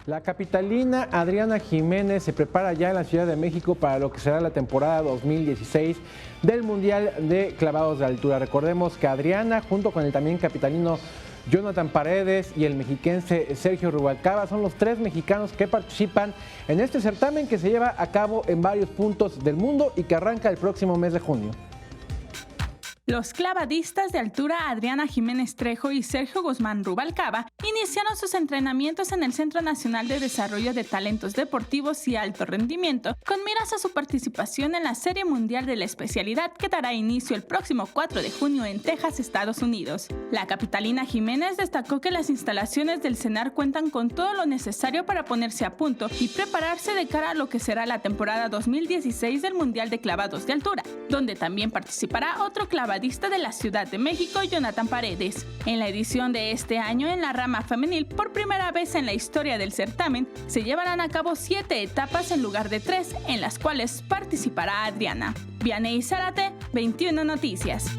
La capitalina Adriana Jiménez se prepara ya en la Ciudad de México para lo que será la temporada 2016 del Mundial de Clavados de Altura. Recordemos que Adriana, junto con el también capitalino Jonathan Paredes y el mexiquense Sergio Rubalcaba, son los tres mexicanos que participan en este certamen que se lleva a cabo en varios puntos del mundo y que arranca el próximo mes de junio. Los clavadistas de altura Adriana Jiménez Trejo y Sergio Guzmán Rubalcaba iniciaron sus entrenamientos en el Centro Nacional de Desarrollo de Talentos Deportivos y Alto Rendimiento, con miras a su participación en la Serie Mundial de la especialidad que dará inicio el próximo 4 de junio en Texas, Estados Unidos. La capitalina Jiménez destacó que las instalaciones del CENAR cuentan con todo lo necesario para ponerse a punto y prepararse de cara a lo que será la temporada 2016 del Mundial de Clavados de Altura, donde también participará otro clavadista de la Ciudad de México, Jonathan Paredes. En la edición de este año, en la rama femenil, por primera vez en la historia del certamen, se llevarán a cabo 7 etapas en lugar de 3, en las cuales participará Adriana. Vianey Zárate, 21 Noticias.